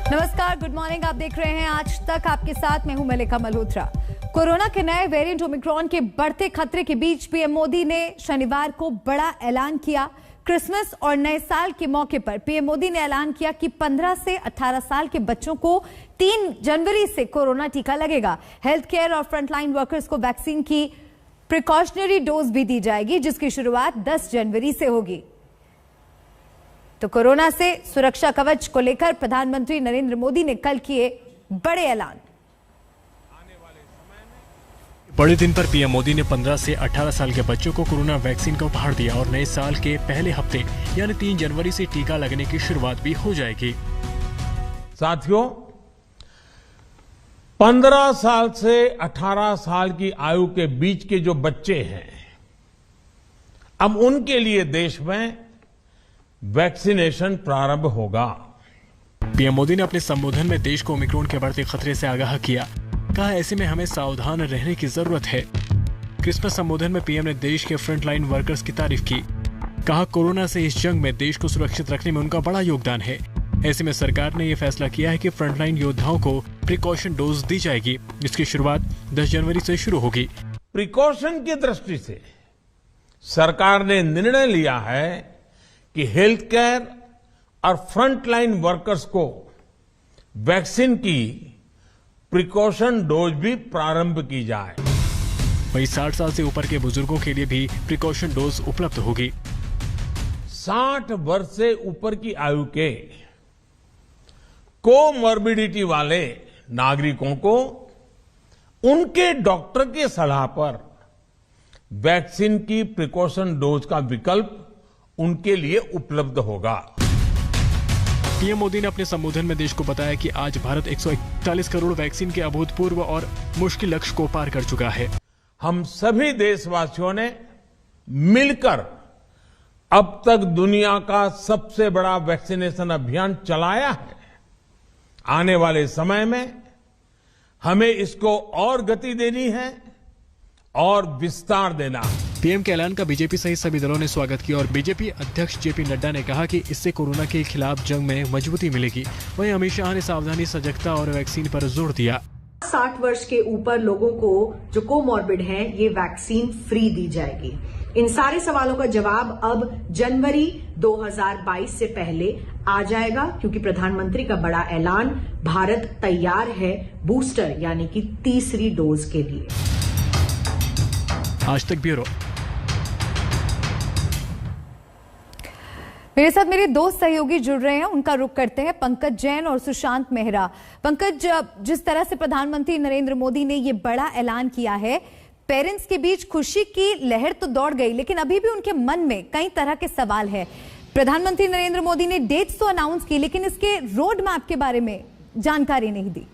नमस्कार, good morning. आप देख रहे हैं आज तक, आपके साथ मैं हूं मलिका मल्होत्रा। कोरोना के नए वेरिएंट ओमिक्रॉन के बढ़ते खतरे के बीच पीएम मोदी ने शनिवार को बड़ा ऐलान किया। क्रिसमस और नए साल के मौके पर पीएम मोदी ने ऐलान किया कि 15 से 18 साल के बच्चों को 3 जनवरी से कोरोना टीका लगेगा। हेल्थ केयर और फ्रंटलाइन वर्कर्स को वैक्सीन की प्रिकॉशनरी डोज भी दी जाएगी, जिसकी शुरुआत 10 जनवरी से होगी। तो कोरोना से सुरक्षा कवच को लेकर प्रधानमंत्री नरेंद्र मोदी ने कल किए बड़े ऐलान। बड़े दिन पर पीएम मोदी ने 15 से 18 साल के बच्चों को कोरोना वैक्सीन का उपहार दिया और नए साल के पहले हफ्ते यानी 3 जनवरी से टीका लगने की शुरुआत भी हो जाएगी। साथियों, 15 साल से 18 साल की आयु के बीच के जो बच्चे हैं, अब उनके लिए देश में वैक्सीनेशन प्रारंभ होगा। पीएम मोदी ने अपने संबोधन में देश को ओमिक्रॉन के बढ़ते खतरे से आगाह किया। कहा, ऐसे में हमें सावधान रहने की जरूरत है। क्रिसमस संबोधन में पीएम ने देश के फ्रंटलाइन वर्कर्स की तारीफ की। कहा, कोरोना से इस जंग में देश को सुरक्षित रखने में उनका बड़ा योगदान है। ऐसे में सरकार ने यह फैसला किया है कि फ्रंटलाइन योद्धाओं को प्रिकॉशन डोज दी जाएगी, जिसकी शुरुआत 10 जनवरी से शुरू होगी। प्रिकॉशन की दृष्टि से सरकार ने निर्णय लिया है कि हेल्थ केयर और फ्रंटलाइन वर्कर्स को वैक्सीन की प्रिकॉशन डोज भी प्रारंभ की जाए। वहीं 60 साल से ऊपर के बुजुर्गों के लिए भी प्रिकॉशन डोज उपलब्ध होगी। 60 वर्ष से ऊपर की आयु के कोमॉर्बिडिटी वाले नागरिकों को उनके डॉक्टर की सलाह पर वैक्सीन की प्रिकॉशन डोज का विकल्प उनके लिए उपलब्ध होगा। पीएम मोदी ने अपने संबोधन में देश को बताया कि आज भारत 141 करोड़ वैक्सीन के अभूतपूर्व और मुश्किल लक्ष्य को पार कर चुका है। हम सभी देशवासियों ने मिलकर अब तक दुनिया का सबसे बड़ा वैक्सीनेशन अभियान चलाया है। आने वाले समय में हमें इसको और गति देनी है और विस्तार देना है। पीएम के ऐलान का बीजेपी सहित सभी दलों ने स्वागत किया और बीजेपी अध्यक्ष जेपी नड्डा ने कहा कि इससे कोरोना के खिलाफ जंग में मजबूती मिलेगी। वहीं अमित शाह ने सावधानी, सजगता और वैक्सीन पर जोर दिया। 60 वर्ष के ऊपर लोगों को जो कोमॉर्बिड हैं, ये वैक्सीन फ्री दी जाएगी। इन सारे सवालों का जवाब अब जनवरी 2022 से पहले आ जाएगा, क्योंकि प्रधानमंत्री का बड़ा ऐलान, भारत तैयार है बूस्टर यानी कि तीसरी डोज के लिए। आज तक ब्यूरो। मेरे साथ मेरे 2 सहयोगी जुड़ रहे हैं, उनका रुख करते हैं। पंकज जैन और सुशांत मेहरा। पंकज, जिस तरह से प्रधानमंत्री नरेंद्र मोदी ने ये बड़ा ऐलान किया है, पेरेंट्स के बीच खुशी की लहर तो दौड़ गई, लेकिन अभी भी उनके मन में कई तरह के सवाल है। प्रधानमंत्री नरेंद्र मोदी ने डेट्स तो अनाउंस की, लेकिन इसके रोड मैप के बारे में जानकारी नहीं दी।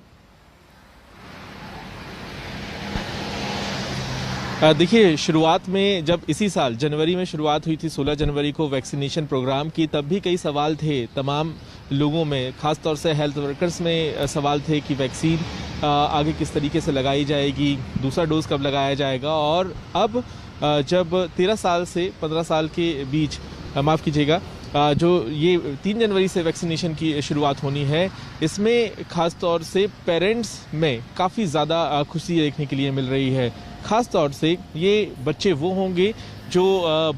देखिए, शुरुआत में जब इसी साल जनवरी में शुरुआत हुई थी 16 जनवरी को वैक्सीनेशन प्रोग्राम की, तब भी कई सवाल थे तमाम लोगों में, खासतौर से हेल्थ वर्कर्स में सवाल थे कि वैक्सीन आगे किस तरीके से लगाई जाएगी, दूसरा डोज कब लगाया जाएगा। और अब जब 13 साल से 15 साल के बीच, माफ़ कीजिएगा, जो ये 3 जनवरी से वैक्सीनेशन की शुरुआत होनी है, इसमें खास तौर से पेरेंट्स में काफ़ी ज़्यादा खुशी देखने के लिए मिल रही है। खास तौर से ये बच्चे वो होंगे जो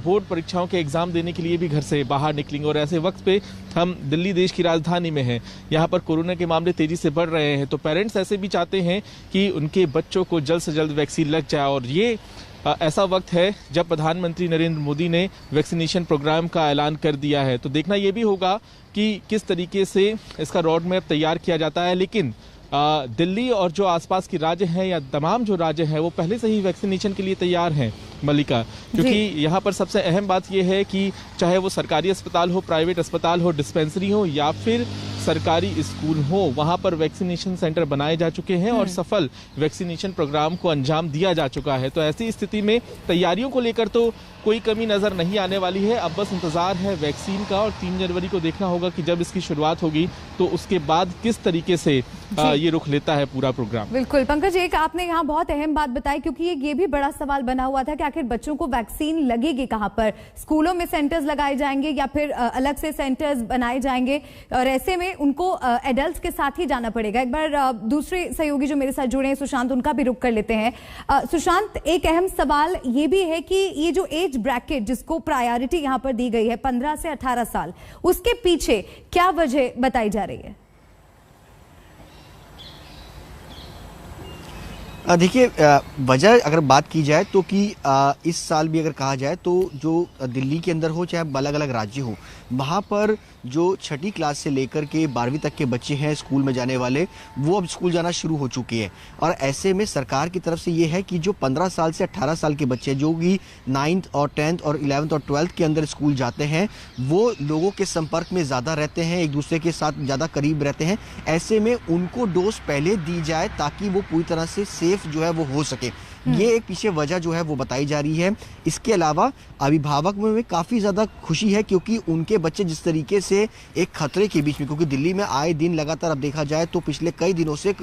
बोर्ड परीक्षाओं के एग्ज़ाम देने के लिए भी घर से बाहर निकलेंगे, और ऐसे वक्त पे हम दिल्ली देश की राजधानी में हैं, यहाँ पर कोरोना के मामले तेज़ी से बढ़ रहे हैं, तो पेरेंट्स ऐसे भी चाहते हैं कि उनके बच्चों को जल्द से जल्द वैक्सीन लग जाए। और ये ऐसा वक्त है जब प्रधानमंत्री नरेंद्र मोदी ने वैक्सीनेशन प्रोग्राम का ऐलान कर दिया है, तो देखना ये भी होगा कि किस तरीके से इसका रोड मैप तैयार किया जाता है। लेकिन दिल्ली और जो आसपास के राज्य हैं या तमाम जो राज्य हैं, वो पहले से ही वैक्सीनेशन के लिए तैयार हैं मल्लिका, क्योंकि यहाँ पर सबसे अहम बात यह है कि चाहे वो सरकारी अस्पताल हो, प्राइवेट अस्पताल हो, डिस्पेंसरी हो या फिर सरकारी स्कूल हो, वहाँ पर वैक्सीनेशन सेंटर बनाए जा चुके हैं और सफल वैक्सीनेशन प्रोग्राम को अंजाम दिया जा चुका है। तो ऐसी स्थिति में तैयारियों को लेकर तो कोई कमी नजर नहीं आने वाली है। अब बस इंतजार है वैक्सीन का और 3 जनवरी को देखना होगा कि जब इसकी शुरुआत होगी तो उसके बाद किस तरीके से ये रुख लेता है पूरा प्रोग्राम। बिल्कुल पंकज, एक आपने यहाँ बहुत अहम बात बताई, क्योंकि ये भी बड़ा सवाल बना हुआ था कि आखिर बच्चों को वैक्सीन लगेगी कहाँ पर, स्कूलों में सेंटर्स लगाए जाएंगे या फिर अलग से सेंटर्स बनाए जाएंगे, और ऐसे में लिए उनको एडल्ट्स के साथ ही जाना पड़ेगा। एक बार दूसरे सहयोगी जो मेरे साथ जुड़े हैं सुशांत, उनका भी रुख कर लेते हैं। सुशांत, एक अहम सवाल ये भी है कि ये जो एज ब्रैकेट जिसको प्रायोरिटी यहाँ पर दी गई है 15 से 18 साल, उसके पीछे क्या वजह बताई जा रही है? देखिए, वजह अगर बात की जाए तो कि इस साल भी अगर कहा जाए तो जो दिल्ली के अंदर हो चाहे अलग अलग राज्य हो, वहाँ पर जो छठी क्लास से लेकर के 12वीं तक के बच्चे हैं स्कूल में जाने वाले, वो अब स्कूल जाना शुरू हो चुके हैं। और ऐसे में सरकार की तरफ से ये है कि जो 15 साल से 18 साल के बच्चे जो कि 9th और 10th और 11th और 12th के अंदर स्कूल जाते हैं, वो लोगों के संपर्क में ज़्यादा रहते हैं, एक दूसरे के साथ ज़्यादा करीब रहते हैं। ऐसे में उनको डोज पहले दी जाए ताकि वो पूरी तरह से सेफ जो है वो हो सके। ये एक पीछे वजह जो है वो बताई जा रही है। इसके अलावा अभिभावक में काफ़ी ज़्यादा खुशी है क्योंकि उनके बच्चे जिस तरीके से एक खतरे के बीच में, क्योंकि दिल्ली में आए दिन लगातार अब देखा जाए तो पिछले कई दिनों से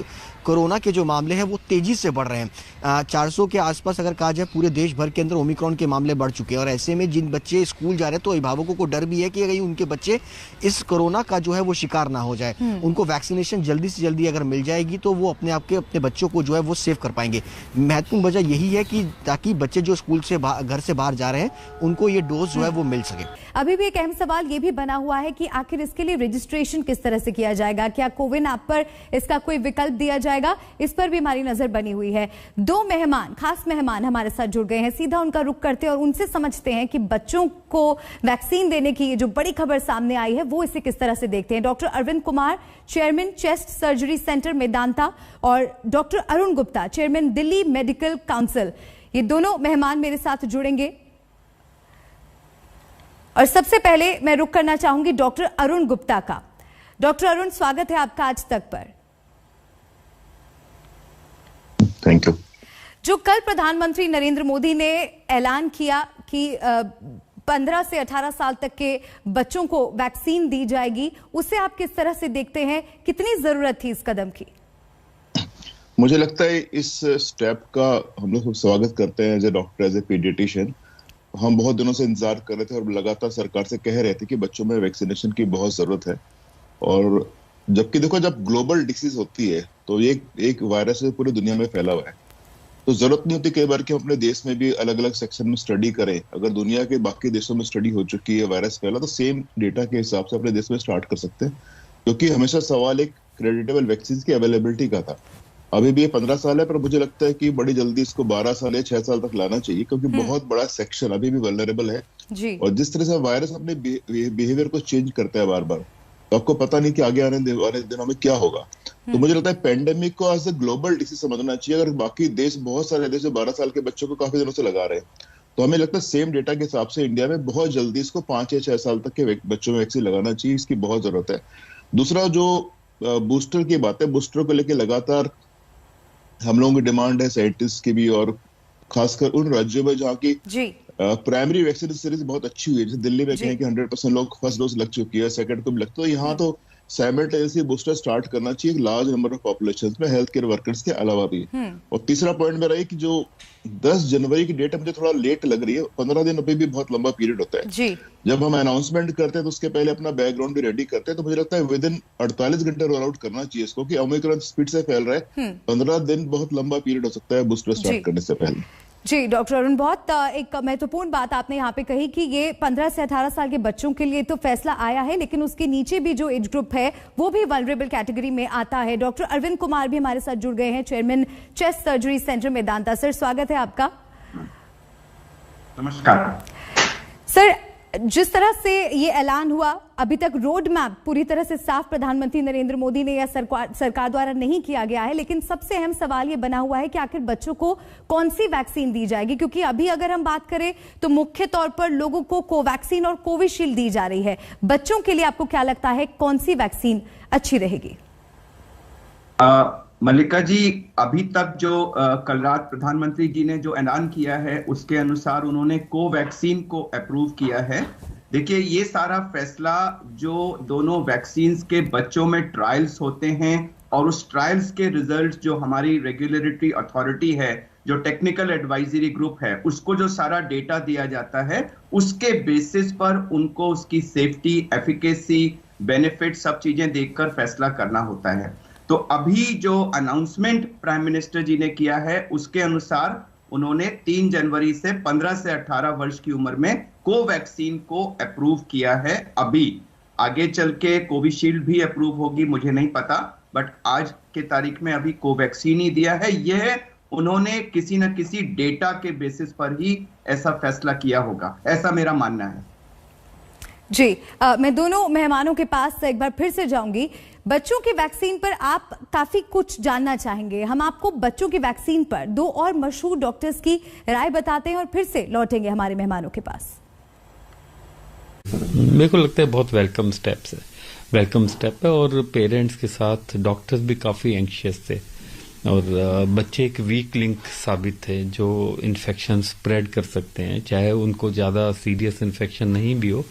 कोरोना के जो मामले हैं वो तेज़ी से बढ़ रहे हैं। 400 के आसपास अगर कहा जाए पूरे देश भर के अंदर ओमिक्रॉन के मामले बढ़ चुके हैं। और ऐसे में जिन बच्चे स्कूल जा रहे हैं तो अभिभावकों को डर भी है कि अगर उनके बच्चे इस कोरोना का जो है वो शिकार ना हो जाए। उनको वैक्सीनेशन जल्दी से जल्दी अगर मिल जाएगी तो वो अपने बच्चों को जो है वो सेव कर पाएंगे। महत्वपूर्ण वजह यही है कि ताकि बच्चे जो स्कूल से घर से बाहर जा रहे हैं उनको ये डोज जो है वो मिल सके। अभी भी एक अहम सवाल ये भी बना हुआ है कि आखिर इसके लिए रजिस्ट्रेशन किस तरह से किया जाएगा, क्या कोविन ऐप पर इसका कोई विकल्प दिया जाएगा, इस पर भी हमारी नजर बनी हुई है। दो मेहमान, खास मेहमान हमारे साथ जुड़ गए हैं, सीधा उनका रुख करते हैं और उनसे समझते हैं कि बच्चों को वैक्सीन देने की ये जो बड़ी खबर सामने आई है वो इसे किस तरह से देखते हैं। Doctor Arvind Kumar, chairman chest surgery centre Medanta, और doctor Arun Gupta, chairman Delhi medical council, ये दोनों मेहमान मेरे साथ जुड़ेंगे। और सबसे पहले मैं रुख करना चाहूंगी डॉक्टर अरुण गुप्ता का। डॉक्टर अरुण, स्वागत है आपका आज तक पर। Thank you. जो कल प्रधानमंत्री नरेंद्र मोदी ने ऐलान किया कि 15 से 18 साल तक के बच्चों को वैक्सीन दी जाएगी, उसे आप किस तरह से देखते हैं? कितनी जरूरत थी इस कदम की? मुझे लगता है इस स्टेप का हम लोग स्वागत करते हैं as a doctor, as a paediatrician. हम बहुत दिनों से इंतजार कर रहे थे और लगातार सरकार से कह रहे थे कि बच्चों में वैक्सीनेशन की बहुत जरूरत है। और जबकि देखो, जब ग्लोबल डिसीज होती है तो ये एक वायरस है पूरी दुनिया में फैला हुआ है, तो जरूरत नहीं होती कई बार कि हम अपने देश में भी अलग अलग सेक्शन में स्टडी करें। अगर दुनिया के बाकी देशों में स्टडी हो चुकी है, वायरस फैला, तो सेम डेटा के हिसाब से अपने देश में स्टार्ट कर सकते हैं। क्योंकि हमेशा सवाल एक क्रेडिटेबल वैक्सीन की अवेलेबिलिटी का था। अभी भी ये 15 साल है, पर मुझे लगता है कि बड़ी जल्दी इसको 12 साल या 6 साल तक लाना चाहिए, क्योंकि बहुत बड़ा सेक्शन अभी भी वल्नरेबल है जी। और जिस तरह से वायरस अपने बिहेवियर को चेंज करता है बार बार, तो आपको पता नहीं कि आगे आने दिनों में क्या होगा। तो मुझे लगता है पेंडेमिक को एज ए ग्लोबल डिसीज समझना चाहिए। अगर बाकी देश, बहुत सारे देश 12 साल के बच्चों को काफी दिनों से लगा रहे हैं, तो हमें लगता है सेम डेटा के हिसाब से इंडिया में बहुत जल्दी इसको 5 या 6 साल तक के बच्चों में वैक्सीन लगाना चाहिए। इसकी बहुत जरूरत है। दूसरा जो बूस्टर की बात है, बूस्टर को लेकर लगातार हम लोगों की डिमांड है, साइंटिस्ट की भी, और खासकर उन राज्यों में जहाँ की प्राइमरी वैक्सीन सीरीज बहुत अच्छी हुई है। जैसे दिल्ली में कहें कि 100% लोग फर्स्ट डोज लग चुकी है, सेकंड को भी लगता है, तो यहाँ तो साइमल्टेनियसली बूस्टर स्टार्ट करना चाहिए लार्ज नंबर ऑफ पॉपुलेशन में, हेल्थ केयर वर्कर्स के अलावा भी। और तीसरा पॉइंट मेरा है कि जो 10 जनवरी की डेट मुझे थोड़ा लेट लग रही है। 15 दिन अभी भी बहुत लंबा पीरियड होता है जी। जब हम अनाउंसमेंट करते हैं तो उसके पहले अपना बैकग्राउंड भी रेडी करते हैं, तो मुझे लगता है विद इन 48 घंटे रोल आउट करना चाहिए इसको, कि ओमिक्रॉन स्पीड से फैल रहा है। 15 दिन बहुत लंबा पीरियड हो सकता है बूस्टर स्टार्ट करने से पहले। जी डॉक्टर अरुण, बहुत एक महत्वपूर्ण बात आपने यहाँ पे कही कि ये 15 से 18 साल के बच्चों के लिए तो फैसला आया है, लेकिन उसके नीचे भी जो एज ग्रुप है वो भी वल्नरेबल कैटेगरी में आता है। डॉक्टर अरविंद कुमार भी हमारे साथ जुड़ गए हैं, chairman chest surgery centre Medanta. Sir, स्वागत है आपका। नमस्कार सर। जिस तरह से ये ऐलान हुआ, अभी तक रोड मैप पूरी तरह से साफ प्रधानमंत्री नरेंद्र मोदी ने या सरकार द्वारा नहीं किया गया है, लेकिन सबसे अहम सवाल ये बना हुआ है कि आखिर बच्चों को कौन सी वैक्सीन दी जाएगी, क्योंकि अभी अगर हम बात करें तो मुख्य तौर पर लोगों को कोवैक्सीन और कोविशील्ड दी जा रही है। बच्चों के लिए आपको क्या लगता है कौन सी वैक्सीन अच्छी रहेगी? मल्लिका जी, अभी तक जो कल रात प्रधानमंत्री जी ने जो ऐलान किया है उसके अनुसार उन्होंने कोवैक्सीन को अप्रूव किया है। देखिए, ये सारा फैसला जो दोनों वैक्सीन्स के बच्चों में ट्रायल्स होते हैं और उस ट्रायल्स के रिजल्ट जो हमारी रेगुलेटरी अथॉरिटी है, जो टेक्निकल एडवाइजरी ग्रुप है, उसको जो सारा डेटा दिया जाता है, उसके बेसिस पर उनको उसकी सेफ्टी, एफिकेसी, बेनिफिट, सब चीजें देखकर फैसला करना होता है। तो अभी जो अनाउंसमेंट प्राइम मिनिस्टर जी ने किया है उसके अनुसार उन्होंने 3 जनवरी से 15 से 18 वर्ष की उम्र में कोवैक्सीन को अप्रूव किया है। अभी आगे चल के कोविशील्ड भी अप्रूव होगी, मुझे नहीं पता, बट आज के तारीख में अभी कोवैक्सीन ही दिया है। यह उन्होंने किसी न किसी डेटा के बेसिस पर ही ऐसा फैसला किया होगा, ऐसा मेरा मानना है। जी, मैं दोनों मेहमानों के पास एक बार फिर से जाऊंगी। बच्चों की वैक्सीन पर आप काफी कुछ जानना चाहेंगे, हम आपको बच्चों की वैक्सीन पर 2 और मशहूर डॉक्टर्स की राय बताते हैं और फिर से लौटेंगे हमारे मेहमानों के पास। मेरे को लगता है बहुत वेलकम स्टेप है और पेरेंट्स के साथ डॉक्टर्स भी काफी एंशियस थे और बच्चे एक वीक लिंक साबित थे जो इन्फेक्शन स्प्रेड कर सकते हैं, चाहे उनको ज्यादा सीरियस इन्फेक्शन नहीं भी हो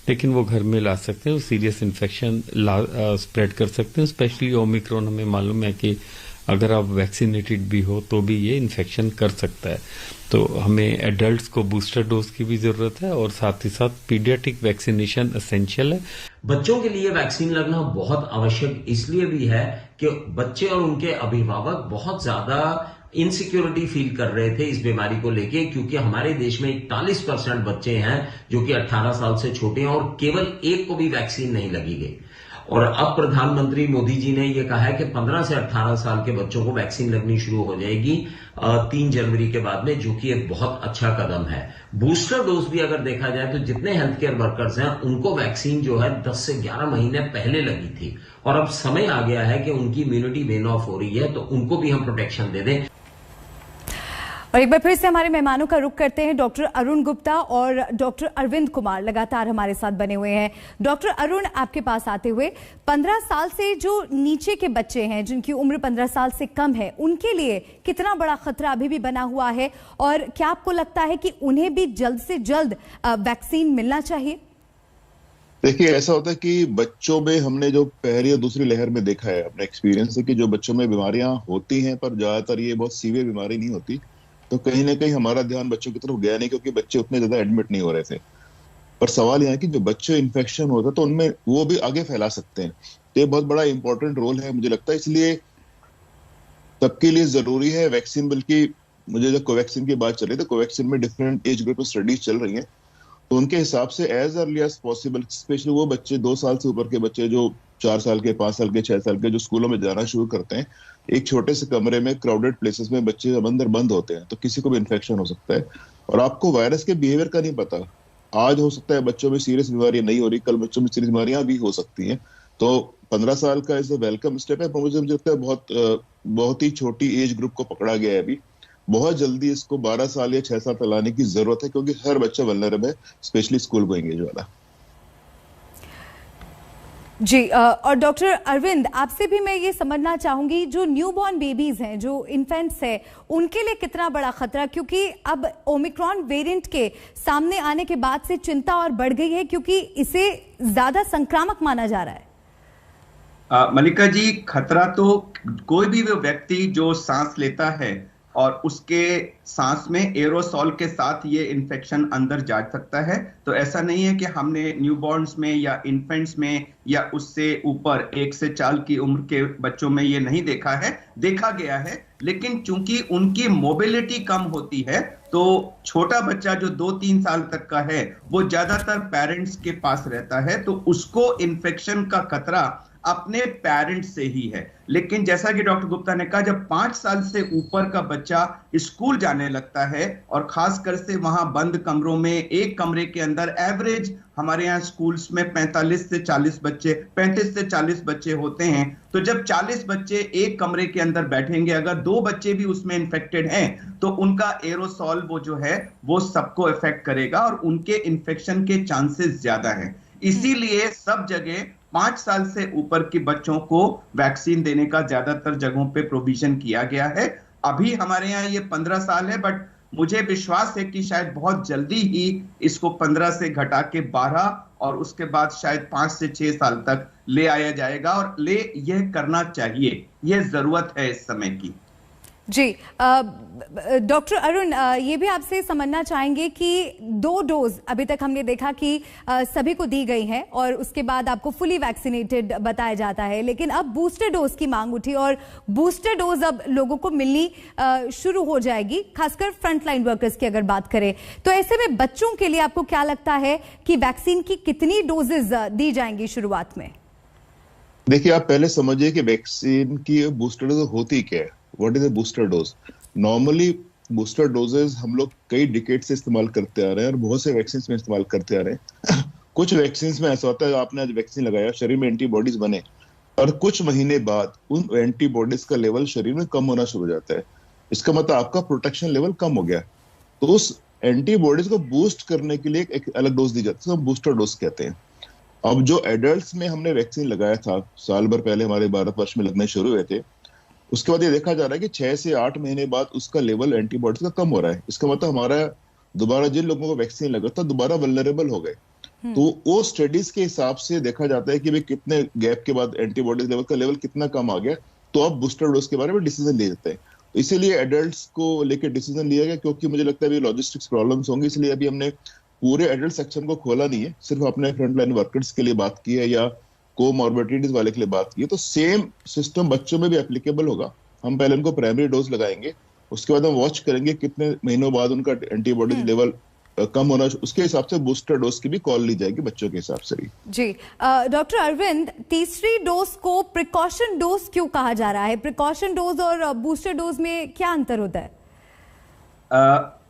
लेकिन वो घर में ला सकते हैं, वो सीरियस इन्फेक्शन स्प्रेड कर सकते हैं। स्पेशली ओमिक्रॉन हमें मालूम है कि अगर आप वैक्सीनेटेड भी हो तो भी ये इन्फेक्शन कर सकता है। तो हमें एडल्ट्स को बूस्टर डोज की भी जरूरत है और साथ ही साथ पीडियाट्रिक वैक्सीनेशन एसेंशियल है। बच्चों के लिए वैक्सीन लगना बहुत आवश्यक इसलिए भी है कि बच्चे और उनके अभिभावक बहुत ज्यादा इनसिक्योरिटी फील कर रहे थे इस बीमारी को लेके, क्योंकि हमारे देश में 41% बच्चे हैं जो कि 18 साल से छोटे हैं और केवल एक को भी वैक्सीन नहीं लगी गई। और अब प्रधानमंत्री मोदी जी ने यह कहा है कि 15 से 18 साल के बच्चों को वैक्सीन लगनी शुरू हो जाएगी 3 जनवरी के बाद में, जो कि एक बहुत अच्छा कदम है। बूस्टर डोज भी अगर देखा जाए तो जितने हेल्थ केयर वर्कर्स हैं उनको वैक्सीन जो है 10 से 11 महीने पहले लगी थी और अब समय आ गया है कि उनकी इम्यूनिटी वेन ऑफ हो रही है, तो उनको भी हम प्रोटेक्शन दे दें। और एक बार फिर से हमारे मेहमानों का रुख करते हैं। डॉक्टर अरुण गुप्ता और डॉक्टर अरविंद कुमार लगातार हमारे साथ बने हुए हैं। डॉक्टर अरुण, आपके पास आते हुए, 15 साल से जो नीचे के बच्चे हैं जिनकी उम्र 15 साल से कम है, उनके लिए कितना बड़ा खतरा अभी भी बना हुआ है और क्या आपको लगता है कि उन्हें भी जल्द से जल्द वैक्सीन मिलना चाहिए? देखिए, ऐसा होता है कि बच्चों में हमने जो पहली और दूसरी लहर में देखा है, अपना एक्सपीरियंस है कि जो बच्चों में बीमारियां होती हैं पर ज्यादातर ये बहुत सीवियर बीमारी नहीं होती, तो कहीं ना कहीं हमारा ध्यान बच्चों की तरफ गया नहीं क्योंकि बच्चे उतने ज्यादा एडमिट नहीं हो रहे थे। पर सवाल यह है कि जो बच्चे इन्फेक्शन होता है तो उनमें वो भी आगे फैला सकते हैं, तो ये बहुत बड़ा इंपॉर्टेंट रोल है मुझे लगता है। इसलिए सबके लिए जरूरी है वैक्सीन। बल्कि मुझे जब कोवैक्सीन की बात चल रही है तो कोवैक्सीन में डिफरेंट एज ग्रुप में स्टडीज चल रही हैं, तो उनके हिसाब से as early as possible, specially वो बच्चे 2 साल से ऊपर के बच्चे जो 4 साल के, 5 साल के, 6 साल के, जो स्कूलों में जाना शुरू करते हैं, एक छोटे से कमरे में क्राउडेड प्लेसेस में बच्चे जब अंदर बंद होते हैं तो किसी को भी इन्फेक्शन हो सकता है और आपको वायरस के बिहेवियर का नहीं पता। आज हो सकता है बच्चों में सीरियस बीमारियां नहीं हो रही, कल बच्चों में सीरियस बीमारियां भी हो सकती हैं। तो 15 साल का इस वेलकम स्टेप है। मुझे लगता है बहुत ही छोटी एज ग्रुप को पकड़ा गया है अभी। बहुत जल्दी इसको 12 साल या 6 साल तक लाने की जरूरत है क्योंकि हर बच्चा वल्नरेबल है, स्पेशली स्कूल गोइंग एज वाला। जी, और डॉक्टर अरविंद, आपसे भी मैं ये समझना चाहूंगी, जो न्यूबॉर्न बेबीज हैं, जो इन्फेंट्स हैं, उनके लिए कितना बड़ा खतरा, क्योंकि अब ओमिक्रॉन वेरिएंट के सामने आने के बाद से चिंता और बढ़ गई है क्योंकि इसे ज्यादा संक्रामक माना जा रहा है। मलिका जी, खतरा तो कोई भी वो व्यक्ति जो सांस लेता है और उसके सांस में एरोसॉल के साथ ये इन्फेक्शन अंदर जा सकता है। तो ऐसा नहीं है कि हमने न्यूबॉर्न्स में या इन्फेंट्स में या उससे ऊपर 1 से 4 की उम्र के बच्चों में ये नहीं देखा है, देखा गया है। लेकिन चूंकि उनकी मोबिलिटी कम होती है तो छोटा बच्चा जो 2-3 साल तक का है वो ज्यादातर पेरेंट्स के पास रहता है, तो उसको इन्फेक्शन का खतरा अपने पेरेंट्स से ही है। लेकिन जैसा कि डॉक्टर गुप्ता ने कहा, जब 5 साल से ऊपर का बच्चा स्कूल जाने लगता है और खासकर से वहां बंद कमरों में, एक कमरे के अंदर एवरेज हमारे यहाँ स्कूल्स में 35 से 40 बच्चे, 35 से 40 बच्चे होते हैं, तो जब 40 बच्चे एक कमरे के अंदर बैठेंगे, अगर 2 बच्चे भी उसमें इन्फेक्टेड हैं तो उनका एरोसॉल वो जो है वो सबको इफेक्ट करेगा और उनके इन्फेक्शन के चांसेस ज्यादा हैं। इसीलिए सब जगह 5 साल से ऊपर के बच्चों को वैक्सीन देने का ज्यादातर जगहों पे प्रोविजन किया गया है। अभी हमारे यहाँ ये 15 साल है, बट मुझे विश्वास है कि शायद बहुत जल्दी ही इसको 15 से घटा के 12 और उसके बाद शायद 5 से 6 साल तक ले आया जाएगा और यह करना चाहिए, यह जरूरत है इस समय की। जी, डॉक्टर अरुण, ये भी आपसे समझना चाहेंगे कि 2 डोज अभी तक हमने देखा कि सभी को दी गई है और उसके बाद आपको फुली वैक्सीनेटेड बताया जाता है, लेकिन अब बूस्टर डोज की मांग उठी और बूस्टर डोज अब लोगों को मिलनी शुरू हो जाएगी, खासकर फ्रंटलाइन वर्कर्स की अगर बात करें तो। ऐसे में बच्चों के लिए आपको क्या लगता है कि वैक्सीन की कितनी डोजेज दी जाएंगी शुरुआत में? देखिए, आप पहले समझिए कि वैक्सीन की बूस्टर डोज होती क्या है। What is a booster dose? Normally booster doses हम लोग कई डिकेड से इस्तेमाल करते आ रहे हैं और बहुत से वैक्सीन में इस्तेमाल करते आ रहे हैं। कुछ वैक्सीन में ऐसा होता है, आपने आज वैक्सीन लगाया, शरीर में एंटीबॉडीज बने और कुछ महीने बाद उन एंटीबॉडीज का लेवल शरीर में कम होना शुरू हो जाता है। इसका मतलब आपका प्रोटेक्शन लेवल कम हो गया, तो उस एंटीबॉडीज को बूस्ट करने के लिए एक अलग डोज दी जाती है, तो बूस्टर डोज कहते हैं। अब जो एडल्ट्स में हमने वैक्सीन लगाया था, साल भर पहले हमारे भारतवर्ष में लगने शुरू हुए थे, उसके बाद ये देखा जा रहा है कि 6 से 8 महीने बाद उसका लेवल एंटीबॉडीज का कम हो रहा है। इसका मतलब हमारा दोबारा जिन लोगों को वैक्सीन लगा था दोबारा वल्नरेबल हो गए। तो वो स्टडीज के हिसाब से देखा जाता है कि भाई कितने गैप के बाद एंटीबॉडीज लेवल का लेवल कितना कम आ गया, तो अब बूस्टर डोज के बारे में डिसीजन लिए जाते हैं। इसीलिए एडल्ट्स को लेकर डिसीजन लिया गया, क्योंकि मुझे लगता है लॉजिस्टिक्स प्रॉब्लम्स होंगी, इसलिए अभी हमने पूरे एडल्ट सेक्शन को खोला नहीं है, सिर्फ अपने फ्रंटलाइन वर्कर्स के लिए बात की है या कोमॉर्बिडिटीज वाले के लिए बात की है। तो सेम सिस्टम बच्चों में भी एप्लीकेबल होगा। हम पहले उनको प्राइमरी डोज लगाएंगे, उसके बाद हम वॉच करेंगे कितने महीनों बाद उनका एंटीबॉडीज लेवल कम होना, उसके हिसाब से बूस्टर डोज की भी कॉल ली जाएगी बच्चों के हिसाब से भी। जी, डॉक्टर अरविंद, तीसरी डोज को प्रिकॉशन डोज क्यों कहा जा रहा है? प्रिकॉशन डोज और बूस्टर डोज में क्या अंतर होता है?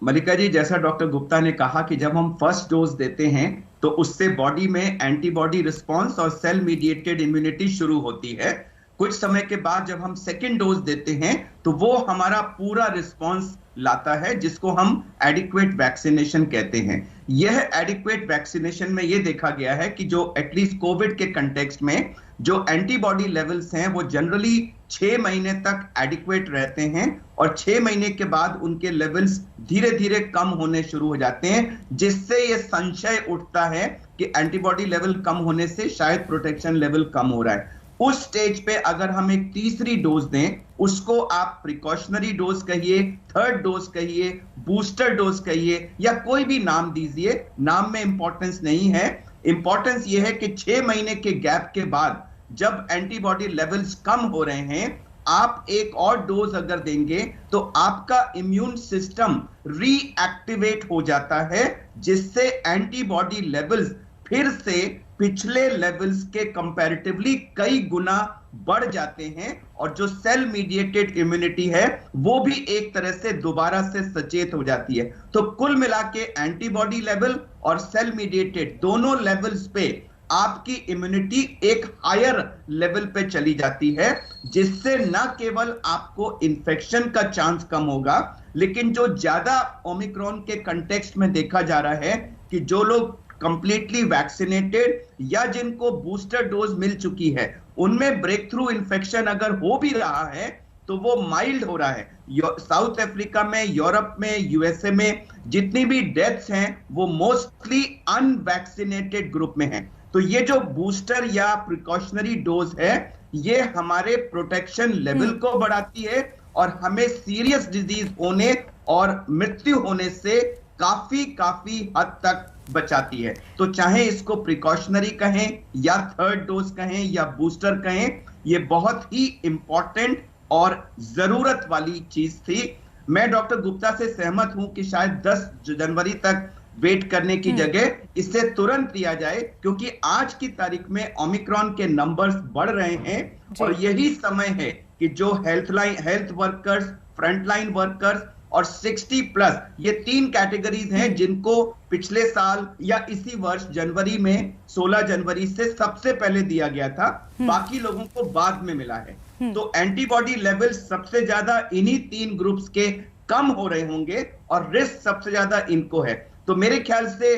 मलिका जी, जैसा डॉक्टर गुप्ता ने कहा कि जब हम फर्स्ट डोज देते हैं तो उससे बॉडी में एंटीबॉडी रिस्पांस और सेल मीडिएटेड इम्यूनिटी शुरू होती है। कुछ समय के बाद जब हम सेकेंड डोज देते हैं तो वो हमारा पूरा रिस्पांस लाता है, जिसको हम एडिक्वेट वैक्सीनेशन कहते हैं। यह एडिक्वेट वैक्सीनेशन में यह देखा गया है कि जो एटलीस्ट कोविड के कंटेक्स्ट में जो एंटीबॉडी लेवल्स हैं वो जनरली 6 महीने तक एडिक्वेट रहते हैं और 6 महीने के बाद उनके लेवल्स धीरे धीरे कम होने शुरू हो जाते हैं, जिससे यह संशय उठता है कि एंटीबॉडी लेवल कम होने से शायद प्रोटेक्शन लेवल कम हो रहा है। उस स्टेज पे अगर हम एक तीसरी डोज दें, उसको आप प्रिकॉशनरी डोज कहिए, थर्ड डोज कहिए, बूस्टर डोज कहिए या कोई भी नाम दीजिए, नाम में इंपॉर्टेंस नहीं है। इंपॉर्टेंस ये है कि 6 महीने के गैप के बाद जब एंटीबॉडी लेवल्स कम हो रहे हैं, आप एक और डोज अगर देंगे तो आपका इम्यून सिस्टम रीएक्टिवेट हो जाता है, जिससे एंटीबॉडी लेवल्स फिर से पिछले लेवल्स के कंपैरेटिवली कई गुना बढ़ जाते हैं और जो सेल मीडिएटेड इम्यूनिटी है वो भी एक तरह से दोबारा से सचेत हो जाती है। तो कुल मिला के एंटीबॉडी लेवल और सेल मीडिएटेड दोनों लेवल्स पे आपकी इम्यूनिटी एक हायर लेवल पे चली जाती है, जिससे न केवल आपको इन्फेक्शन का चांस कम होगा, लेकिन जो ज्यादा ओमिक्रॉन के कंटेक्स्ट में देखा जा रहा है कि जो लोग कंप्लीटली वैक्सीनेटेड या जिनको बूस्टर डोज मिल चुकी है, उनमें ब्रेक थ्रू इन्फेक्शन अगर हो भी रहा है तो वो माइल्ड हो रहा है। साउथ अफ्रीका में, यूरोप में, यूएसए में जितनी भी डेथ्स हैं वो मोस्टली अनवैक्सीनेटेड ग्रुप में हैं। तो ये जो बूस्टर या प्रिकॉशनरी डोज है, ये हमारे प्रोटेक्शन लेवल को बढ़ाती है और हमें सीरियस डिजीज होने और मृत्यु होने से काफी हद तक बचाती है। तो चाहे इसको प्रिकॉशनरी कहें या थर्ड डोज कहें या बूस्टर कहें, ये बहुत ही इंपॉर्टेंट और जरूरत वाली चीज थी। मैं डॉक्टर गुप्ता से सहमत हूं कि शायद 10 जनवरी तक वेट करने की जगह इसे तुरंत लिया जाए, क्योंकि आज की तारीख में ओमिक्रॉन के नंबर्स बढ़ रहे हैं और यही समय है कि जो हेल्थ वर्कर्स, फ्रंटलाइन वर्कर्स और 60+ ये 3 कैटेगरीज हैं जिनको पिछले साल या इसी वर्ष जनवरी में 16 जनवरी से सबसे पहले दिया गया था, बाकी लोगों को बाद में मिला है। तो एंटीबॉडी लेवल सबसे ज्यादा इन्हीं 3 ग्रुप्स के कम हो रहे होंगे और रिस्क सबसे ज्यादा इनको है। तो मेरे ख्याल से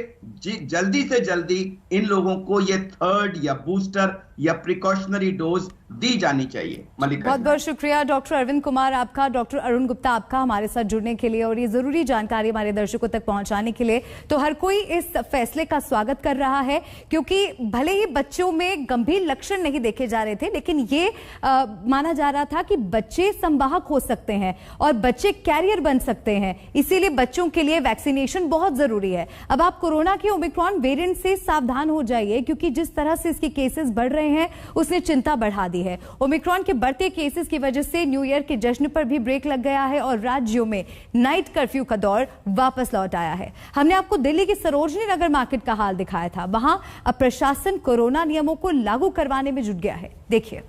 जल्दी से जल्दी इन लोगों को ये थर्ड या बूस्टर या प्रिकॉशनरी डोज दी जानी चाहिए। मल्लिका, बहुत बहुत शुक्रिया डॉक्टर अरविंद कुमार आपका, डॉक्टर अरुण गुप्ता आपका हमारे साथ जुड़ने के लिए और ये जरूरी जानकारी हमारे दर्शकों तक पहुंचाने के लिए। तो हर कोई इस फैसले का स्वागत कर रहा है, क्योंकि भले ही बच्चों में गंभीर लक्षण नहीं देखे जा रहे थे, लेकिन ये माना जा रहा था कि बच्चे संवाहक हो सकते हैं और बच्चे कैरियर बन सकते हैं, इसीलिए बच्चों के लिए वैक्सीनेशन बहुत जरूरी है। अब आप कोरोना के ओमिक्रॉन वेरिएंट से सावधान हो जाइए, क्योंकि जिस तरह से इसके केसेस बढ़ रहे हैं उसने चिंता बढ़ा दी है। ओमिक्रॉन के बढ़ते केसेस की वजह से न्यू ईयर के जश्न पर भी ब्रेक लग गया है और राज्यों में नाइट कर्फ्यू का दौर वापस लौट आया है। हमने आपको दिल्ली की सरोजनी नगर मार्केट का हाल दिखाया था। वहां अब प्रशासन कोरोना नियमों को लागू करवाने में जुट गया है। देखिए,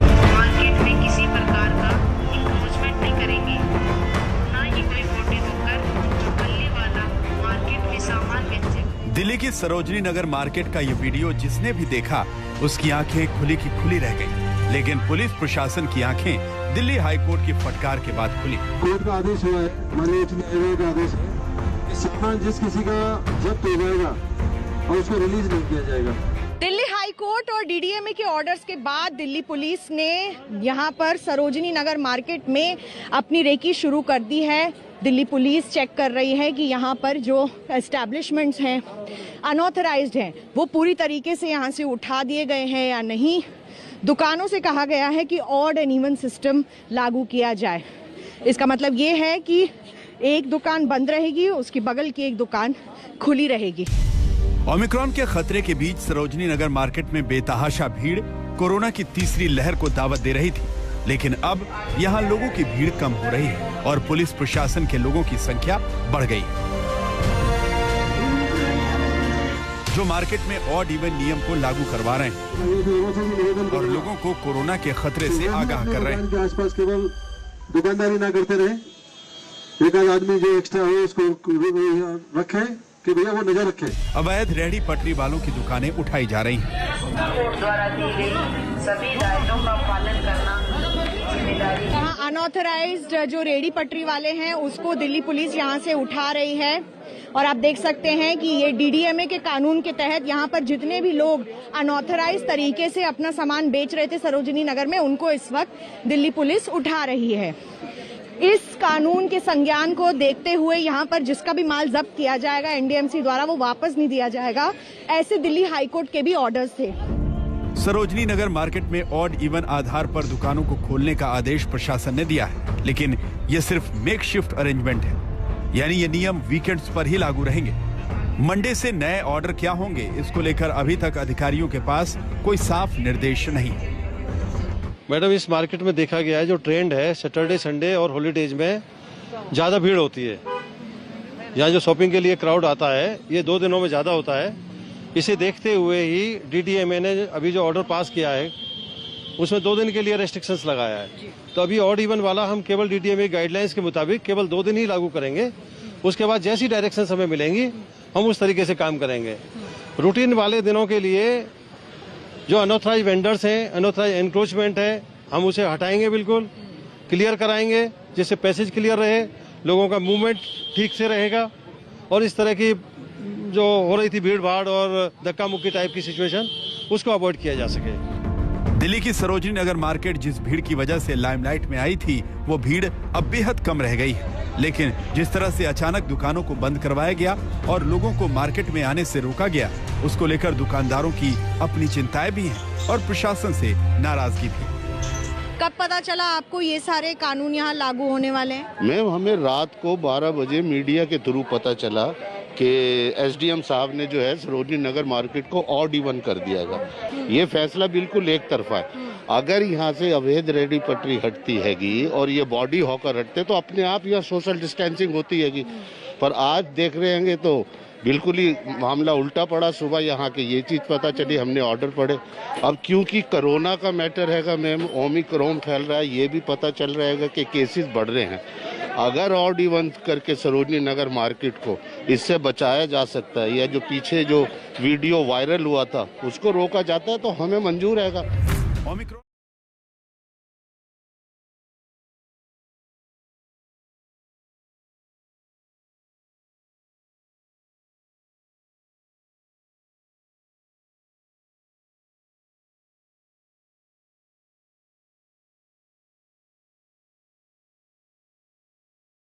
मार्केट में किसी प्रकार का इंक्रोचमेंट नहीं करेंगे, ना ही कोई वोटें होकर जो गल्ले वाला मार्केट में सामान बेचे। दिल्ली की सरोजनी नगर मार्केट का ये वीडियो जिसने भी देखा उसकी आंखें खुली की खुली रह गईं। लेकिन पुलिस प्रशासन की आंखें दिल्ली हाई कोर्ट की फटकार के बाद खुली। कोर्ट का आदेश हुआ है, माननीय उच्च न्यायालय का आदेश है कि सामान जिस किसी का जब्त हो जाएगा और उसको रिलीज नहीं किया जाएगा। दिल्ली हाई कोर्ट और डीडीएमए के ऑर्डर्स के बाद दिल्ली पुलिस ने यहां पर सरोजनी नगर मार्केट में अपनी रेकी शुरू कर दी है। दिल्ली पुलिस चेक कर रही है कि यहाँ पर जो एस्टैब्लिशमेंट्स हैं, अनऑथराइज्ड हैं, वो पूरी तरीके से यहाँ से उठा दिए गए हैं या नहीं। दुकानों से कहा गया है कि ऑड एंड इवन सिस्टम लागू किया जाए। इसका मतलब ये है कि एक दुकान बंद रहेगी, उसकी बगल की एक दुकान खुली रहेगी। ओमिक्रॉन के खतरे के बीच सरोजनी नगर मार्केट में बेतहाशा भीड़ कोरोना की तीसरी लहर को दावत दे रही थी, लेकिन अब यहाँ लोगों की भीड़ कम हो रही है और पुलिस प्रशासन के लोगों की संख्या बढ़ गई है, जो मार्केट में ऑड इवन नियम को लागू करवा रहे हैं और लोगों को कोरोना के खतरे से आगाह कर रहे हैं। आसपास केवल दुकानदारी ना करते रहे, एक आदमी जो एक्स्ट्रा हो उसको रखे कि भैया वो नजर रखे। अवैध रेहड़ी पटरी वालों की दुकानें उठाई जा रही हैं। कोर्ट द्वारा दी गई सभी हिदायतों का पालन करना जिम्मेदारी। यहाँ अनऑथराइज्ड जो रेहड़ी पटरी वाले हैं उसको दिल्ली पुलिस यहाँ से उठा रही है और आप देख सकते हैं कि ये डीडीएमए के कानून के तहत यहाँ पर जितने भी लोग अनऑथराइज्ड तरीके से अपना सामान बेच रहे थे सरोजनी नगर में, उनको इस वक्त दिल्ली पुलिस उठा रही है। इस कानून के संज्ञान को देखते हुए यहाँ पर जिसका भी माल जब्त किया जाएगा एनडीएमसी द्वारा, वो वापस नहीं दिया जाएगा, ऐसे दिल्ली हाईकोर्ट के भी ऑर्डर्स थे। सरोजनी नगर मार्केट में ऑड इवन आधार पर दुकानों को खोलने का आदेश प्रशासन ने दिया है, लेकिन ये सिर्फ मेकशिफ्ट अरेंजमेंट है, यानी ये नियम वीकेंड्स पर ही लागू रहेंगे। मंडे से नए ऑर्डर क्या होंगे, इसको लेकर अभी तक अधिकारियों के पास कोई साफ निर्देश नहीं है। मैडम, इस मार्केट में देखा गया है जो ट्रेंड है, सैटरडे संडे और हॉलीडेज में ज़्यादा भीड़ होती है। यहाँ जो शॉपिंग के लिए क्राउड आता है ये 2 दिनों में ज़्यादा होता है। इसे देखते हुए ही डीडीएमए ने अभी जो ऑर्डर पास किया है उसमें 2 दिन के लिए रेस्ट्रिक्शंस लगाया है। तो अभी ऑड इवन वाला हम केवल डीडीएमए गाइडलाइंस के मुताबिक केवल 2 दिन ही लागू करेंगे। उसके बाद जैसी डायरेक्शंस हमें मिलेंगी हम उस तरीके से काम करेंगे। रूटीन वाले दिनों के लिए जो अनऑथराइज वेंडर्स हैं, अनऑथराइज एनक्रोचमेंट है, हम उसे हटाएंगे, बिल्कुल क्लियर कराएंगे, जिससे पैसेज क्लियर रहे, लोगों का मूवमेंट ठीक से रहेगा और इस तरह की जो हो रही थी भीड़ भाड़ और धक्का मुक्की टाइप की सिचुएशन, उसको अवॉइड किया जा सके। दिल्ली की सरोजनी नगर मार्केट जिस भीड़ की वजह से लाइमलाइट में आई थी, वो भीड़ अब बेहद कम रह गई है। लेकिन जिस तरह से अचानक दुकानों को बंद करवाया गया और लोगों को मार्केट में आने से रोका गया, उसको लेकर दुकानदारों की अपनी चिंताएं भी हैं और प्रशासन से नाराजगी भी। कब पता चला आपको ये सारे कानून यहाँ लागू होने वाले हैं? मैम, हमें रात को 12 बजे मीडिया के थ्रू पता चला कि एसडीएम साहब ने जो है सरोजनी नगर मार्केट को ऑड इवन कर दिया है। ये फैसला बिल्कुल एक तरफा है। अगर यहाँ से अवैध रेहड़ी पटरी हटती हैगी और ये बॉडी हॉकर हटते तो अपने आप यहाँ सोशल डिस्टेंसिंग होती हैगी, पर आज देख रहे हैं तो बिल्कुल ही मामला उल्टा पड़ा। सुबह यहाँ के ये चीज़ पता चली, हमने ऑर्डर पड़े। अब क्योंकि कोरोना का मैटर हैगा मैम, ओमिक्रॉन फैल रहा है, ये भी पता चल रहा है कि केसेस बढ़ रहे हैं। अगर ऑड इवन करके सरोजनी नगर मार्केट को इससे बचाया जा सकता है या जो पीछे जो वीडियो वायरल हुआ था उसको रोका जाता है तो हमें मंजूर हैगा।